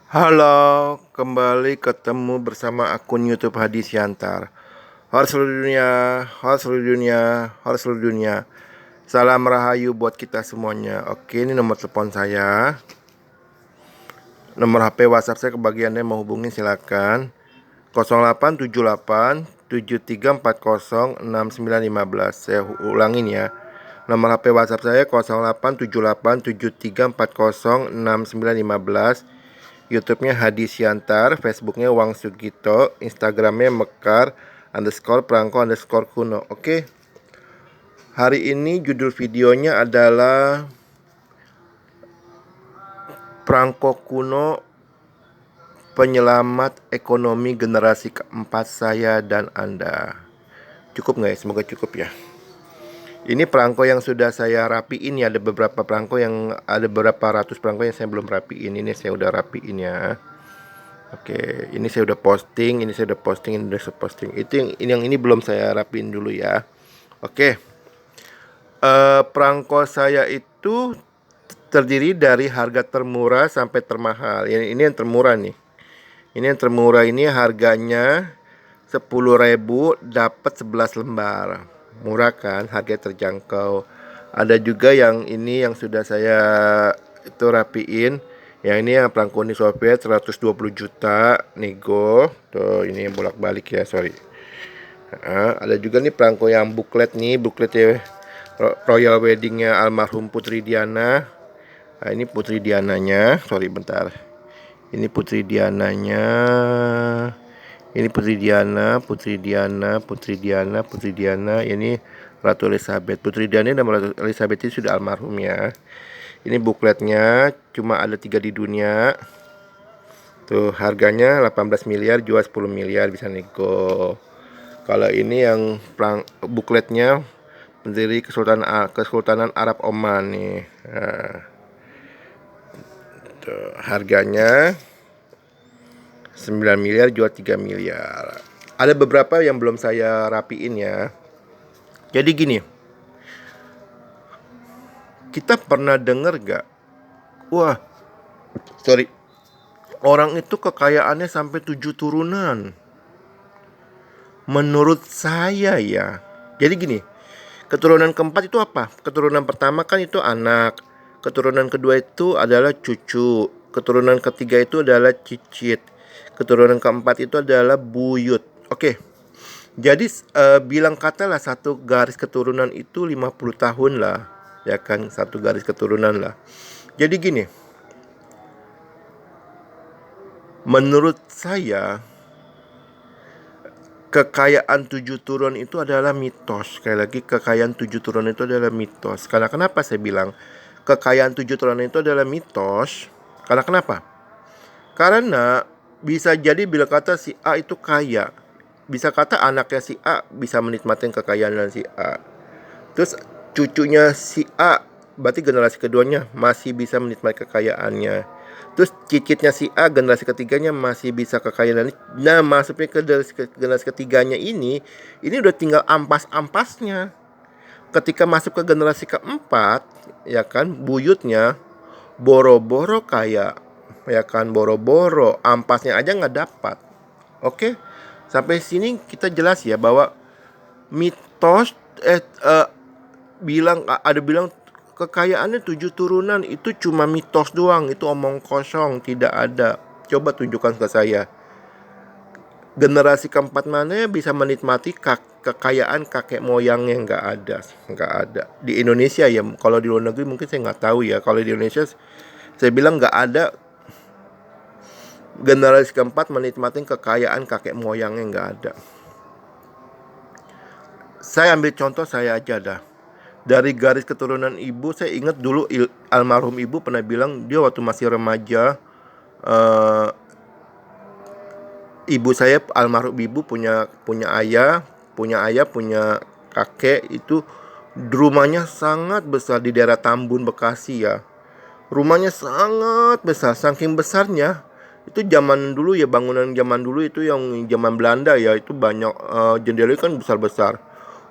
Halo, kembali ketemu bersama akun YouTube Hadi Siantar. Halo seluruh dunia, halo seluruh dunia, halo seluruh dunia. Salam rahayu buat kita semuanya. Oke, ini nomor telepon saya. Nomor HP WhatsApp saya kebagiannya mau hubungi silakan. 0878 7340 6915. Saya ulangin ya. Nomor HP WhatsApp saya 0878 7340 6915. YouTube-nya Hadi Siantar, Facebook-nya Wang Sugito, Instagram-nya Mekar _Prangko _Kuno. Oke, hari ini judul videonya adalah Prangko Kuno, penyelamat ekonomi generasi keempat saya dan Anda. Cukup nggak ya? Semoga cukup ya. Ini perangko yang sudah saya rapiin ya. Ada beberapa ratus perangko yang saya belum rapiin. Ini saya udah rapiin ya. Oke, ini saya udah posting, ini saya udah posting, ini udah saya posting. Yang ini belum saya rapiin dulu ya. Oke. Perangko saya itu terdiri dari harga termurah sampai termahal. Ini yang termurah nih. Ini yang termurah ini harganya 10.000 dapat 11 lembar. Murah kan, harga terjangkau. Ada juga yang ini yang sudah saya itu rapiin. Yang ini yang perangko Uni Soviet 120 juta nego. Tuh, ini yang bolak-balik ya, sorry. Ada juga nih perangko yang buklet nih, bukletnya Royal Weddingnya almarhum Putri Diana. Nah, ini Putri Diananya, sorry bentar. Ini Putri Diananya. Ini Putri Diana, Putri Diana, Putri Diana, Putri Diana. Ini Ratu Elizabeth. Putri Diana dan Ratu Elizabeth itu sudah almarhum ya. Ini bukletnya cuma ada 3 di dunia. Tuh harganya 18 miliar, jual 10 miliar bisa nego. Kalau ini yang bukletnya pendiri Kesultanan Arab Oman nih. Nah, tuh, harganya 9 miliar, jual 3 miliar. Ada beberapa yang belum saya rapiin ya. Jadi gini, kita pernah dengar gak? Wah, sorry, orang itu kekayaannya sampai 7 turunan. Menurut saya ya. Jadi gini, keturunan keempat itu apa? Keturunan pertama kan itu anak. Keturunan kedua itu adalah cucu. Keturunan ketiga itu adalah cicit. Keturunan keempat itu adalah buyut. Oke. Jadi bilang katalah satu garis keturunan itu 50 tahun lah. Ya kan, satu garis keturunan lah. Jadi gini, menurut saya kekayaan 7 turunan itu adalah mitos. Sekali lagi, kekayaan 7 turunan itu adalah mitos. Karena kenapa saya bilang kekayaan 7 turunan itu adalah mitos? Karena kenapa? Karena bisa jadi bila kata si A itu kaya, bisa kata anaknya si A bisa menikmati kekayaan si A. Terus cucunya si A, berarti generasi keduanya masih bisa menikmati kekayaannya. Terus cicitnya si A, generasi ketiganya masih bisa kekayaan. Nah, masuknya ke generasi ketiganya ini udah tinggal ampas-ampasnya. Ketika masuk ke generasi keempat, ya kan, buyutnya boro-boro kaya, ya kan, boro-boro ampasnya aja nggak dapat. Oke, sampai sini kita jelas ya bahwa mitos bilang kekayaannya 7 turunan itu cuma mitos doang, itu omong kosong, tidak ada. Coba tunjukkan ke saya. Generasi keempat mana yang bisa menikmati kekayaan kakek moyangnya? Nggak ada. Di Indonesia ya, kalau di luar negeri mungkin saya nggak tahu ya. Kalau di Indonesia saya bilang nggak ada generasi keempat menikmati kekayaan kakek moyangnya, nggak ada. Saya ambil contoh saya aja dah. Dari garis keturunan ibu, saya ingat dulu almarhum ibu pernah bilang dia waktu masih remaja, ibu saya almarhum ibu punya ayah, punya kakek itu rumahnya sangat besar di daerah Tambun, Bekasi ya. Rumahnya sangat besar, saking besarnya itu zaman dulu ya, bangunan zaman dulu itu yang zaman Belanda ya, itu banyak jendelanya kan besar-besar.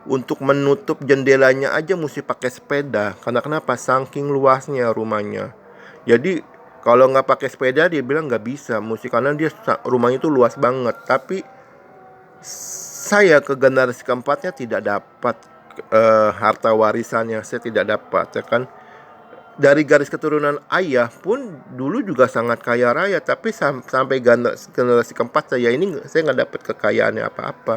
Untuk menutup jendelanya aja mesti pakai sepeda. Karena kenapa? Saking luasnya rumahnya. Jadi Kalau nggak pakai sepeda dia bilang nggak bisa musik karena dia rumahnya itu luas banget. Tapi saya ke generasi keempatnya tidak dapat harta warisannya, saya tidak dapat ya kan. Dari garis keturunan ayah pun dulu juga sangat kaya raya, tapi sampai generasi keempat saya ini saya nggak dapat kekayaannya apa-apa.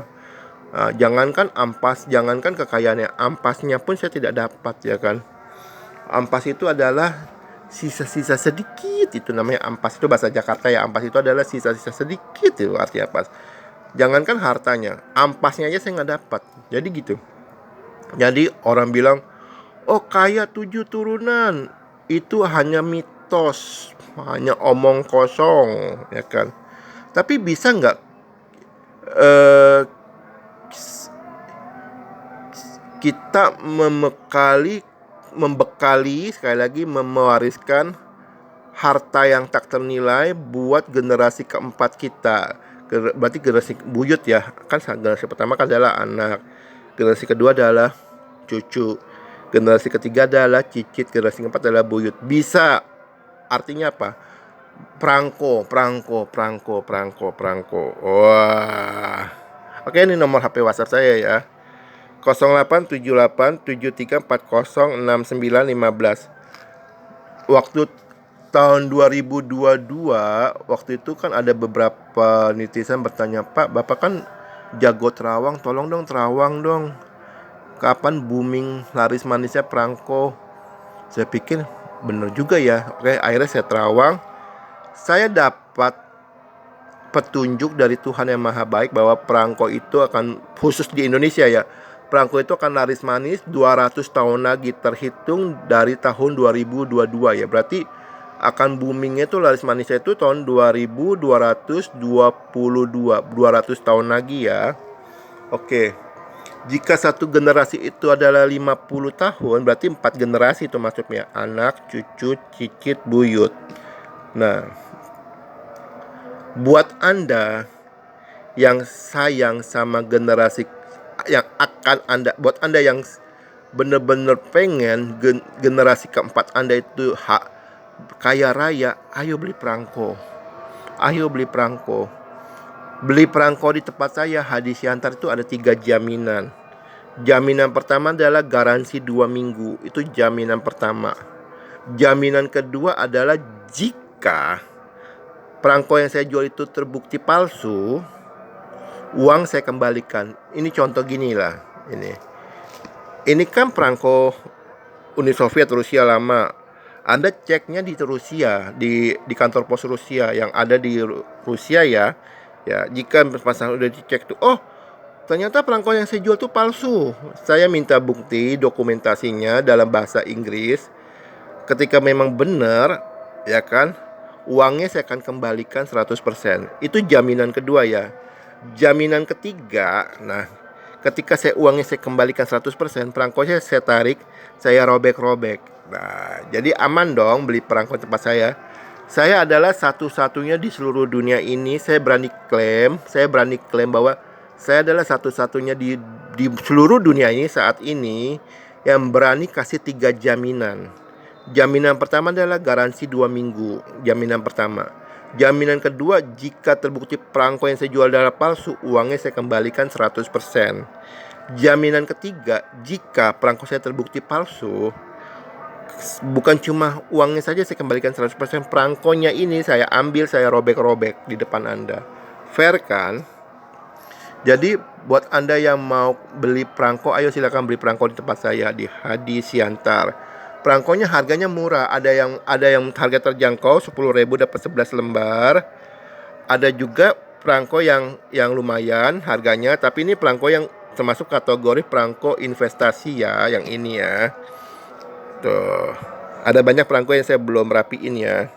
Jangankan ampas, jangankan kekayaannya, ampasnya pun saya tidak dapat ya kan. Ampas itu adalah sisa-sisa sedikit, itu namanya ampas, itu bahasa Jakarta ya. Ampas itu adalah sisa-sisa sedikit, itu artinya ampas. Jangankan hartanya, ampasnya aja saya nggak dapat. Jadi gitu. Jadi orang bilang, oh kaya 7 turunan, itu hanya mitos, hanya omong kosong, ya kan. Tapi bisa nggak kita membekali, sekali lagi mewariskan harta yang tak ternilai buat generasi keempat kita. Berarti generasi buyut ya, kan generasi pertama kan adalah anak, generasi kedua adalah cucu, generasi ketiga adalah cicit, generasi keempat adalah buyut. Bisa, artinya apa? Perangko. Wah. Oke, ini nomor HP WhatsApp saya ya. 087873406915. Waktu tahun 2022, waktu itu kan ada beberapa netizen bertanya, "Pak, Bapak kan jago terawang, tolong dong terawang dong. Kapan booming laris manisnya perangko?" Saya pikir bener juga ya. Oke, akhirnya saya terawang. Saya dapat petunjuk dari Tuhan yang Maha Baik bahwa perangko itu akan, khusus di Indonesia ya, perangko itu akan laris manis 200 tahun lagi, terhitung dari tahun 2022 ya. Berarti akan boomingnya itu laris manisnya itu tahun 2222, 200 tahun lagi ya. Oke. Jika satu generasi itu adalah 50 tahun, berarti 4 generasi itu maksudnya, anak, cucu, cicit, buyut. Nah, buat Anda yang sayang sama generasi yang akan Anda, buat Anda yang bener-bener pengen generasi keempat Anda itu kaya raya, ayo beli perangko. Beli perangko di tempat saya, Hadi Siantar, itu ada 3 jaminan. Jaminan pertama adalah garansi 2 minggu. Itu jaminan pertama. Jaminan kedua adalah jika perangko yang saya jual itu terbukti palsu, uang saya kembalikan. Ini contoh gini lah. Ini kan perangko Uni Soviet, Rusia lama. Anda ceknya di Rusia, di kantor pos Rusia yang ada di Rusia ya. Ya, jika pasal udah dicek tuh, oh ternyata perangko yang saya jual tuh palsu. Saya minta bukti dokumentasinya dalam bahasa Inggris. Ketika memang benar, ya kan, uangnya saya akan kembalikan 100%. Itu jaminan kedua ya. Jaminan ketiga, nah, ketika uangnya saya kembalikan 100%, perangkonya saya tarik, saya robek-robek. Nah, jadi aman dong beli perangko tempat saya. Saya adalah satu-satunya di seluruh dunia ini, saya berani klaim bahwa saya adalah satu-satunya di seluruh dunia ini saat ini yang berani kasih 3 jaminan. Jaminan pertama adalah garansi 2 minggu, jaminan pertama. Jaminan kedua, jika terbukti perangko yang saya jual adalah palsu, uangnya saya kembalikan 100%. Jaminan ketiga, jika perangko saya terbukti palsu, bukan cuma uangnya saja saya kembalikan 100%, perangkonya ini saya ambil, saya robek-robek di depan Anda. Fair kan? Jadi buat Anda yang mau beli perangko, ayo silakan beli perangko di tempat saya di Hadi Siantar. Perangkonya harganya murah, ada yang harga terjangkau, 10.000 dapat 11 lembar. Ada juga perangko yang lumayan harganya, tapi ini perangko yang termasuk kategori perangko investasi ya, yang ini ya. Tuh, ada banyak perangko yang saya belum rapiin ya.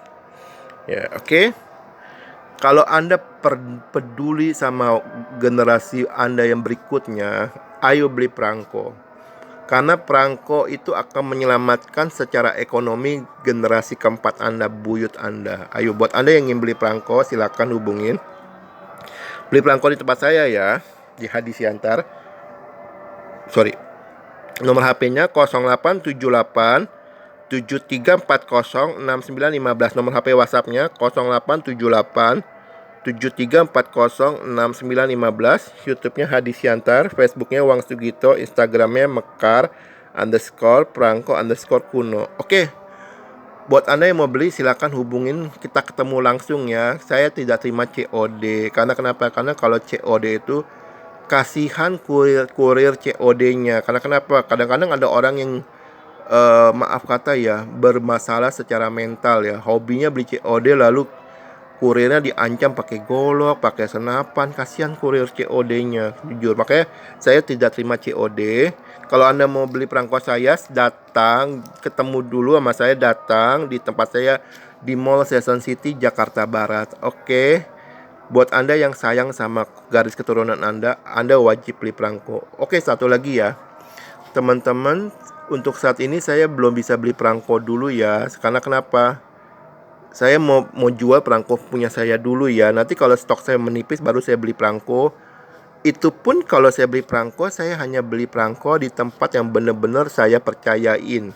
Ya, oke. Kalau Anda peduli sama generasi Anda yang berikutnya, ayo beli perangko. Karena perangko itu akan menyelamatkan secara ekonomi generasi keempat Anda, buyut Anda. Ayo, buat Anda yang ingin beli perangko, silakan hubungin. Beli perangko di tempat saya ya, di Hadi Siantar. Nomor HP-nya 0878 73406915. Nomor HP WhatsApp-nya 0878 73406915. YouTube-nya Hadi Siantar, Facebook-nya Wang Sugito, Instagram-nya Mekar_Prangko_Kuno. Oke, buat Anda yang mau beli silakan hubungin, kita ketemu langsung ya. Saya tidak terima COD. Karena kenapa? Karena kalau COD itu kasihan kurir COD-nya. Karena kenapa? Kadang-kadang ada orang yang maaf kata ya, bermasalah secara mental ya. Hobinya beli COD lalu kurirnya diancam pakai golok, pakai senapan. Kasihan kurir COD-nya, jujur. Makanya saya tidak terima COD. Kalau Anda mau beli perangko saya, datang, ketemu dulu sama saya, datang di tempat saya di Mall Season City, Jakarta Barat. Oke. Buat Anda yang sayang sama garis keturunan Anda wajib beli perangko. Oke, satu lagi ya. Teman-teman, untuk saat ini saya belum bisa beli perangko dulu ya. Karena kenapa? Saya mau jual perangko punya saya dulu ya. Nanti kalau stok saya menipis baru saya beli perangko. Itu pun kalau saya beli perangko, saya hanya beli perangko di tempat yang benar-benar saya percayain.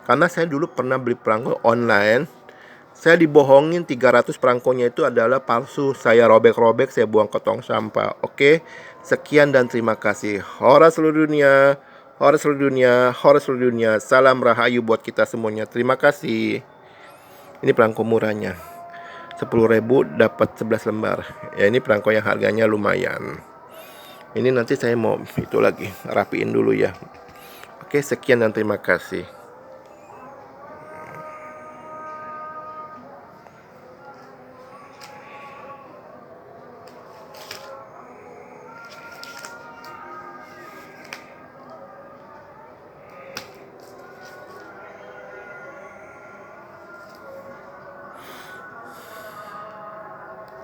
Karena saya dulu pernah beli perangko online. Saya dibohongin 300 perangkonya itu adalah palsu. Saya robek-robek, saya buang ke tong sampah. Oke, sekian dan terima kasih. Hora seluruh dunia, hora seluruh dunia, hora seluruh dunia. Salam rahayu buat kita semuanya. Terima kasih. Ini perangko murahnya 10.000 dapat 11 lembar. Ya, ini perangko yang harganya lumayan. Ini nanti saya mau itu lagi rapiin dulu ya. Oke, sekian dan terima kasih.